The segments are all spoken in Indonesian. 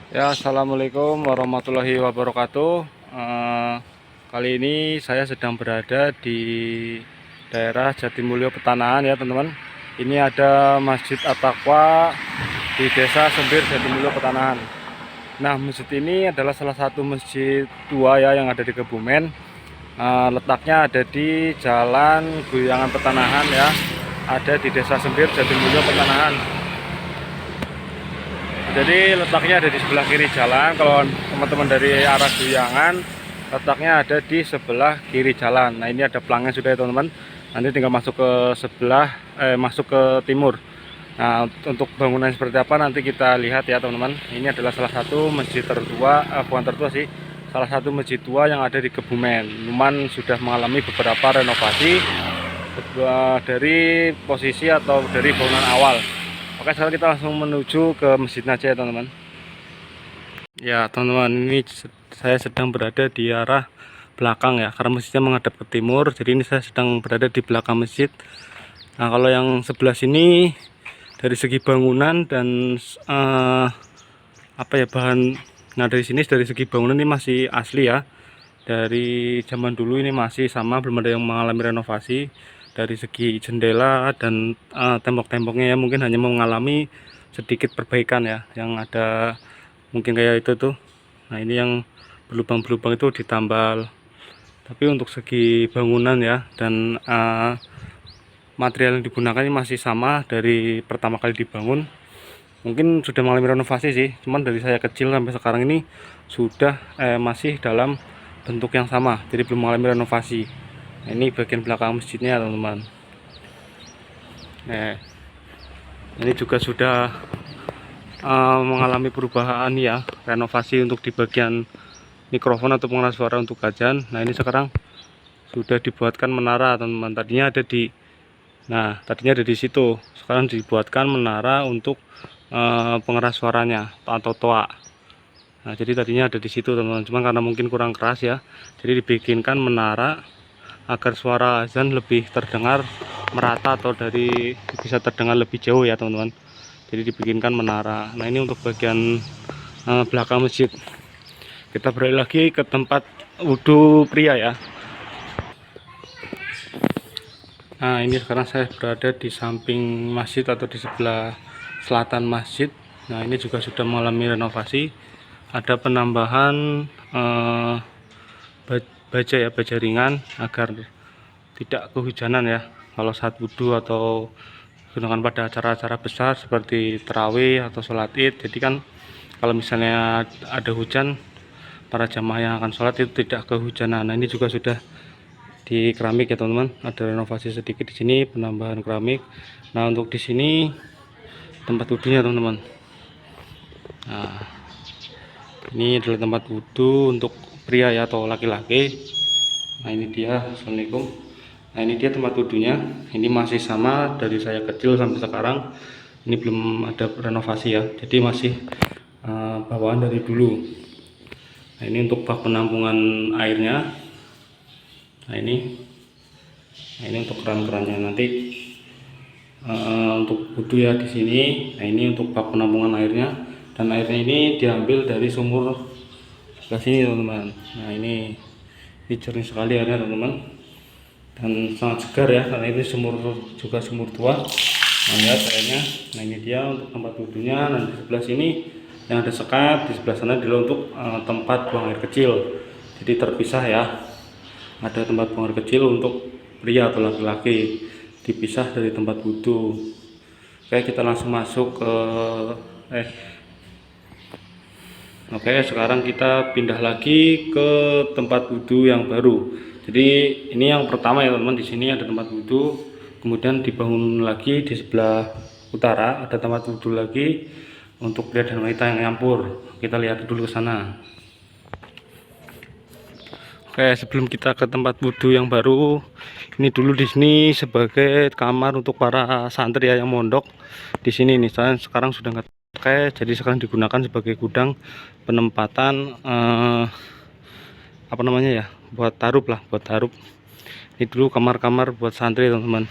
Ya, assalamualaikum warahmatullahi wabarakatuh. Kali ini saya sedang berada di daerah Jatimulyo Petanahan ya teman-teman. Ini ada Masjid At-Taqwa di Desa Sembir Jatimulyo Petanahan. Nah, masjid ini adalah salah satu masjid tua ya yang ada di Kebumen. Letaknya ada di Jalan Guyangan Petanahan ya. Ada di Desa Sembir Jatimulyo Petanahan. Jadi letaknya ada di sebelah kiri jalan. Kalau teman-teman dari arah Guyangan, letaknya ada di sebelah kiri jalan. Nah, ini ada pelangnya sudah ya teman-teman. Nanti tinggal masuk ke sebelah, masuk ke timur. Nah, untuk bangunan seperti apa nanti kita lihat ya teman-teman. Ini adalah salah satu masjid tertua, bukan tertua sih, salah satu masjid tua yang ada di Kebumen. Cuman sudah mengalami beberapa renovasi dari posisi atau dari bangunan awal. Oke, sekarang kita langsung menuju ke masjidnya aja ya teman-teman. Ya teman-teman, ini saya sedang berada di arah belakang ya, karena masjidnya menghadap ke timur. Jadi ini saya sedang berada di belakang masjid. Nah, kalau yang sebelah sini dari segi bangunan dan apa ya, bahan, nah dari sini dari segi bangunan ini masih asli ya, dari zaman dulu ini masih sama, belum ada yang mengalami renovasi. Dari segi jendela dan tembok-temboknya ya mungkin hanya mengalami sedikit perbaikan ya, yang ada mungkin kayak itu tuh. Nah, ini yang berlubang-berlubang itu ditambal. Tapi untuk segi bangunan ya dan material yang digunakan ini masih sama dari pertama kali dibangun. Mungkin sudah mengalami renovasi sih, cuman dari saya kecil sampai sekarang ini sudah masih dalam bentuk yang sama, jadi belum mengalami renovasi. Nah, ini bagian belakang masjidnya teman-teman. Nah, ini juga sudah mengalami perubahan ya, renovasi untuk di bagian mikrofon atau pengeras suara untuk kajian. Nah, ini sekarang sudah dibuatkan menara teman-teman. Tadinya ada di situ, sekarang dibuatkan menara untuk pengeras suaranya atau toa. Nah, jadi tadinya ada di situ teman-teman, cuma karena mungkin kurang keras ya, jadi dibikinkan menara agar suara azan lebih terdengar merata atau bisa terdengar lebih jauh ya teman-teman. Jadi dibikinkan menara. Nah, ini untuk bagian belakang masjid. Kita beralih lagi ke tempat wudhu pria ya. Nah, ini sekarang saya berada di samping masjid atau di sebelah selatan masjid. Nah, ini juga sudah mengalami renovasi. Ada penambahan baja ya, baja ringan agar tidak kehujanan ya kalau saat wudhu atau gunakan pada acara-acara besar seperti tarawih atau sholat id. Jadi kan kalau misalnya ada hujan, para jamaah yang akan sholat itu tidak kehujanan. Nah, ini juga sudah di keramik ya teman-teman, ada renovasi sedikit di sini, penambahan keramik. Nah, untuk di sini tempat wudhunya teman-teman. Nah, ini adalah tempat wudhu untuk pria ya atau laki-laki. Nah, ini dia. Assalamualaikum. Nah, ini dia tempat wudhunya. Ini masih sama dari saya kecil sampai sekarang. Ini belum ada renovasi ya, jadi masih bawaan dari dulu. Nah, ini untuk bak penampungan airnya. Nah, ini untuk keran-kerannya nanti untuk wudhu ya di sini. Nah, ini untuk bak penampungan airnya, dan airnya ini diambil dari sumur sebelah sini teman-teman. Nah, ini jernih sekali airnya teman-teman, dan sangat segar ya, karena ini juga sumur tua. Nah, lihat airnya. Nah, ini dia untuk tempat wudhunya. Nah, di sebelah sini yang ada sekat, di sebelah sana adalah untuk tempat buang air kecil. Jadi terpisah ya, ada tempat buang air kecil untuk pria atau laki-laki, dipisah dari tempat wudhu. Oke, kita langsung masuk ke Oke, sekarang kita pindah lagi ke tempat wudhu yang baru. Jadi ini yang pertama ya teman-teman, di sini ada tempat wudhu, kemudian dibangun lagi di sebelah utara ada tempat wudhu lagi untuk pria dan wanita yang nyampur. Kita lihat dulu ke sana. Oke, sebelum kita ke tempat wudhu yang baru, ini dulu di sini sebagai kamar untuk para santri ya yang mondok di sini nih. Sekarang sudah nggak pakai, jadi sekarang digunakan sebagai gudang penempatan apa namanya ya, buat tarup lah, buat tarup. Ini dulu kamar-kamar buat santri teman-teman.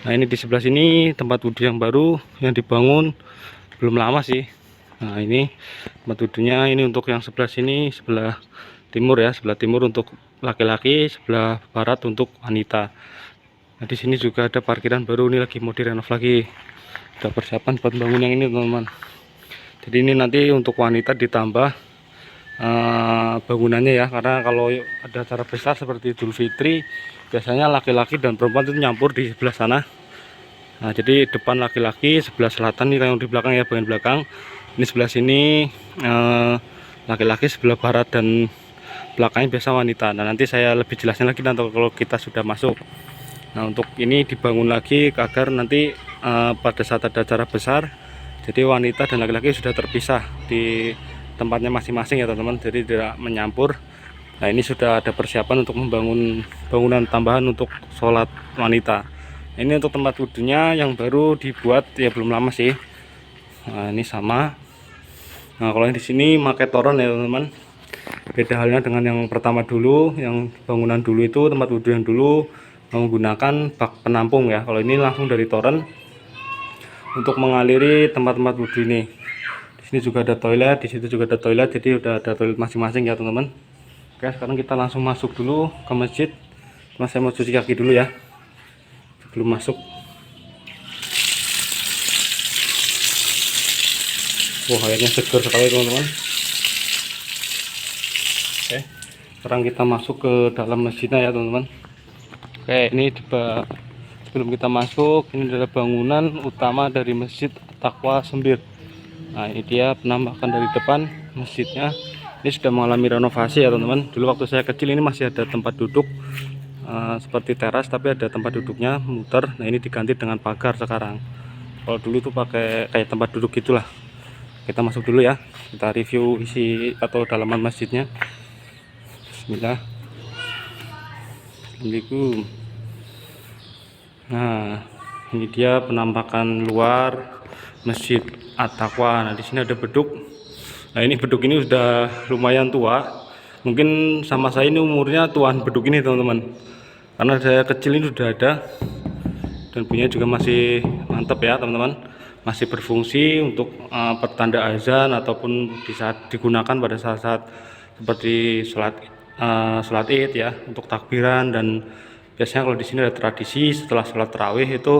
Nah, ini di sebelah sini tempat wudhu yang baru yang dibangun belum lama sih, Nah ini tempat duduknya, ini untuk yang sebelah sini, sebelah timur ya, sebelah timur untuk laki-laki, sebelah barat untuk wanita. Nah di sini juga ada parkiran baru, ini lagi mau direnov lagi, ada persiapan buat bangun yang ini teman-teman. Jadi ini nanti untuk wanita ditambah bangunannya ya, karena kalau ada acara besar seperti Idul Fitri biasanya laki-laki dan perempuan itu nyampur di sebelah sana. Nah jadi depan laki-laki, sebelah selatan nih yang di belakang ya, bagian belakang ini, sebelah sini laki-laki, sebelah barat dan belakangnya biasa wanita. Nah nanti saya lebih jelasnya lagi nanti kalau kita sudah masuk. Nah untuk ini dibangun lagi agar nanti pada saat ada acara besar, jadi wanita dan laki-laki sudah terpisah di tempatnya masing-masing ya teman-teman, jadi tidak menyampur. Nah ini sudah ada persiapan untuk membangun bangunan tambahan untuk sholat wanita. Ini untuk tempat wudhunya yang baru dibuat ya, belum lama sih. Nah ini sama. Nah kalau yang di sini pakai toron ya teman-teman, beda halnya dengan yang pertama dulu, yang bangunan dulu itu tempat wudhu yang dulu menggunakan bak penampung ya. Kalau ini langsung dari toren untuk mengaliri tempat-tempat wudhu ini. Di sini juga ada toilet, di situ juga ada toilet, jadi udah ada toilet masing-masing ya teman-teman. Oke, sekarang kita langsung masuk dulu ke masjid. Mas, saya mau cuci kaki dulu ya sebelum masuk. Wah, airnya segar sekali teman-teman. Oke, sekarang kita masuk ke dalam masjidnya ya teman-teman. Oke, ini sebelum kita masuk, ini adalah bangunan utama dari Masjid Taqwa Sembir. Nah ini dia penampakan dari depan masjidnya. Ini sudah mengalami renovasi ya teman-teman. Dulu waktu saya kecil ini masih ada tempat duduk seperti teras, tapi ada tempat duduknya muter. Nah ini diganti dengan pagar sekarang. Kalau dulu itu pakai kayak tempat duduk gitulah. Kita masuk dulu ya, kita review isi atau dalaman masjidnya. Bismillah. Assalamualaikum. Nah ini dia penampakan luar Masjid At-Taqwa. Nah di sini ada beduk. Nah ini beduk ini sudah lumayan tua, mungkin sama saya ini umurnya tuan beduk ini teman-teman, karena saya kecil ini sudah ada dan punya juga masih mantap ya teman-teman, masih berfungsi untuk pertanda azan ataupun di saat digunakan pada saat-saat seperti sholat id ya, untuk takbiran. Dan biasanya kalau di sini ada tradisi setelah sholat tarawih itu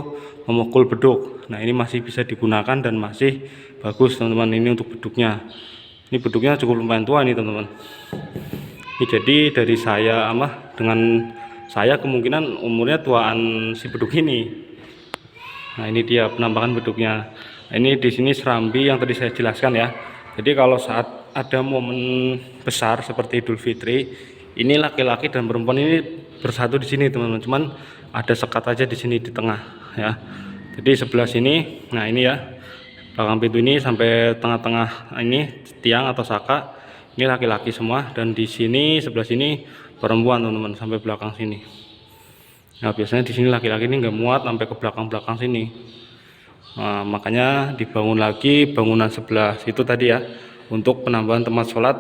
memukul beduk. Nah ini masih bisa digunakan dan masih bagus teman-teman. Ini untuk beduknya, ini beduknya cukup lumayan tua nih teman-teman. Ini jadi dari saya dengan saya kemungkinan umurnya tuaan si beduk ini. Nah ini dia penampakan beduknya. Nah, ini di sini serambi yang tadi saya jelaskan ya. Jadi kalau saat ada momen besar seperti Idul Fitri, ini laki-laki dan perempuan ini bersatu di sini teman-teman. Cuman ada sekat aja di sini di tengah ya. Jadi sebelah sini, nah ini ya, belakang pintu ini sampai tengah-tengah ini tiang atau saka, ini laki-laki semua, dan di sini sebelah sini perempuan teman-teman sampai belakang sini. Nah biasanya di sini laki-laki ini nggak muat sampai ke belakang-belakang sini. Nah, makanya dibangun lagi bangunan sebelah situ tadi ya, untuk penambahan tempat sholat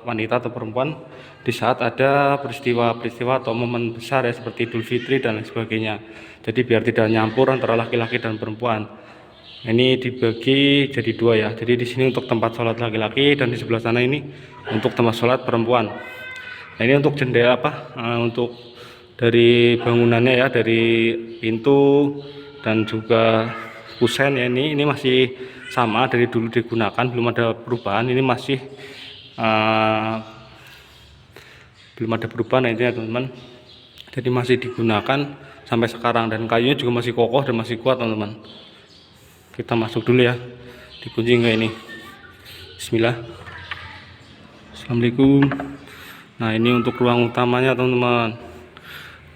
wanita atau perempuan di saat ada peristiwa-peristiwa atau momen besar ya seperti Idul Fitri dan lain sebagainya. Jadi biar tidak nyampur antara laki-laki dan perempuan. Ini dibagi jadi dua ya. Jadi di sini untuk tempat sholat laki-laki dan di sebelah sana ini untuk tempat sholat perempuan. Nah ini untuk jendela untuk dari bangunannya ya, dari pintu dan juga kusen ya, ini masih sama dari dulu digunakan, belum ada perubahan. Ini masih belum ada perubahan ya teman-teman. Jadi masih digunakan sampai sekarang dan kayunya juga masih kokoh dan masih kuat teman-teman. Kita masuk dulu ya, dikunci enggak ini. Bismillah. Assalamualaikum. Nah ini untuk ruang utamanya teman-teman.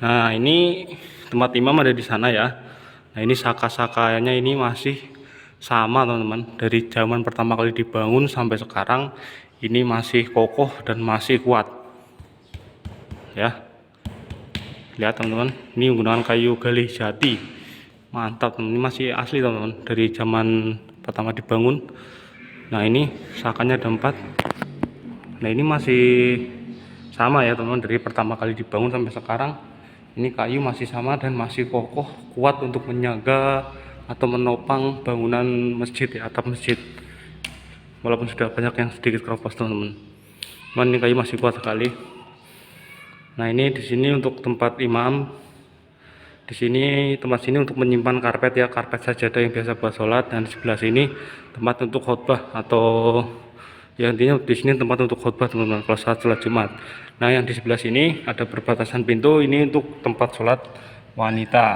Nah ini tempat imam ada di sana ya. Nah ini saka-sakanya ini masih sama teman-teman, dari zaman pertama kali dibangun sampai sekarang ini masih kokoh dan masih kuat ya. Lihat teman-teman, ini menggunakan kayu galih jati, mantap teman, ini masih asli teman-teman dari zaman pertama dibangun. Nah ini sakanya ada 4. Nah ini masih sama ya teman-teman, dari pertama kali dibangun sampai sekarang ini kayu masih sama dan masih kokoh, kuat untuk menjaga atau menopang bangunan masjid ya, atap masjid. walaupun sudah banyak yang sedikit keropos teman-teman. Cuman ini kayu masih kuat sekali. Nah ini di sini untuk tempat imam. Di sini tempat sini untuk menyimpan karpet ya, karpet sajadah yang biasa buat sholat, dan di sebelah sini tempat untuk khutbah atau ya intinya di sini tempat untuk khutbah teman-teman kalau saat sholat Jumat. Nah yang di sebelah sini ada perbatasan pintu, ini untuk tempat sholat wanita.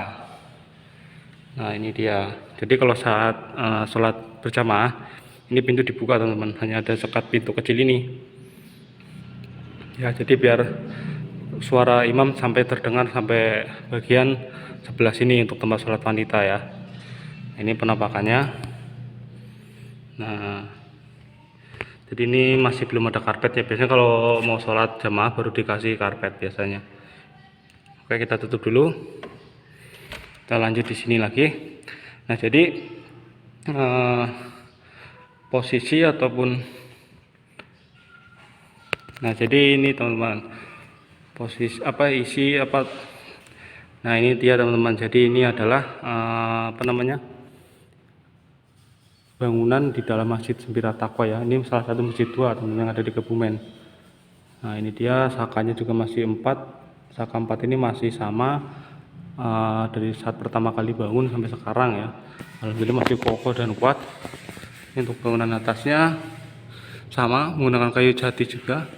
Nah ini dia. Jadi kalau saat sholat berjamaah ini pintu dibuka teman-teman, hanya ada sekat pintu kecil ini. Ya jadi biar suara imam sampai terdengar sampai bagian sebelah sini untuk tempat sholat wanita ya. Ini penampakannya. Nah jadi ini masih belum ada karpet ya, biasanya kalau mau sholat jamaah baru dikasih karpet biasanya. Oke kita tutup dulu, kita lanjut di sini lagi. Nah jadi posisi ataupun nah jadi ini teman-teman posisi isi nah ini dia teman-teman. Jadi ini adalah bangunan di dalam Masjid Sembirat Taqwa ya. Ini salah satu masjid tua teman-teman yang ada di Kebumen. Nah ini dia, sakanya juga masih 4, saka 4 ini masih sama dari saat pertama kali bangun sampai sekarang ya. Alhamdulillah masih kokoh dan kuat. Ini untuk bangunan atasnya sama menggunakan kayu jati juga.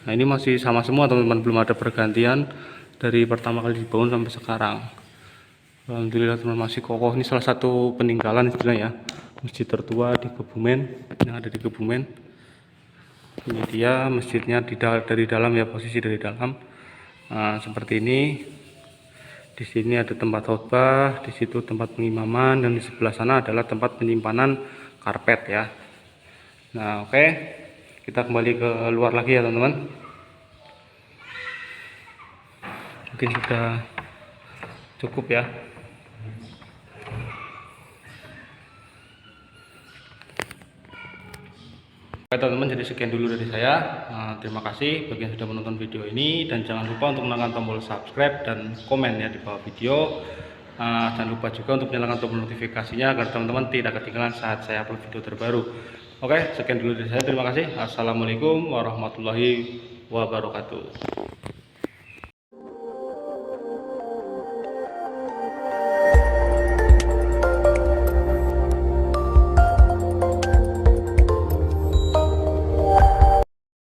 Nah ini masih sama semua teman-teman, belum ada pergantian dari pertama kali dibangun sampai sekarang. Alhamdulillah teman-teman masih kokoh. Ini salah satu peninggalan istilahnya ya, masjid tertua di Kebumen, yang ada di Kebumen. Ini dia masjidnya dari dalam ya, posisi dari dalam. Nah, seperti ini. Di sini ada tempat khotbah, di situ tempat pengimaman, dan di sebelah sana adalah tempat penyimpanan karpet ya. Nah oke. Kita kembali ke luar lagi ya teman-teman. Mungkin sudah cukup ya. Oke teman-teman, jadi sekian dulu dari saya. Terima kasih bagi yang sudah menonton video ini, dan jangan lupa untuk menekan tombol subscribe dan komen ya di bawah video. Jangan lupa juga untuk menyalakan tombol notifikasinya agar teman-teman tidak ketinggalan saat saya upload video terbaru. Oke, sekian dulu dari saya. Terima kasih. Assalamualaikum warahmatullahi wabarakatuh.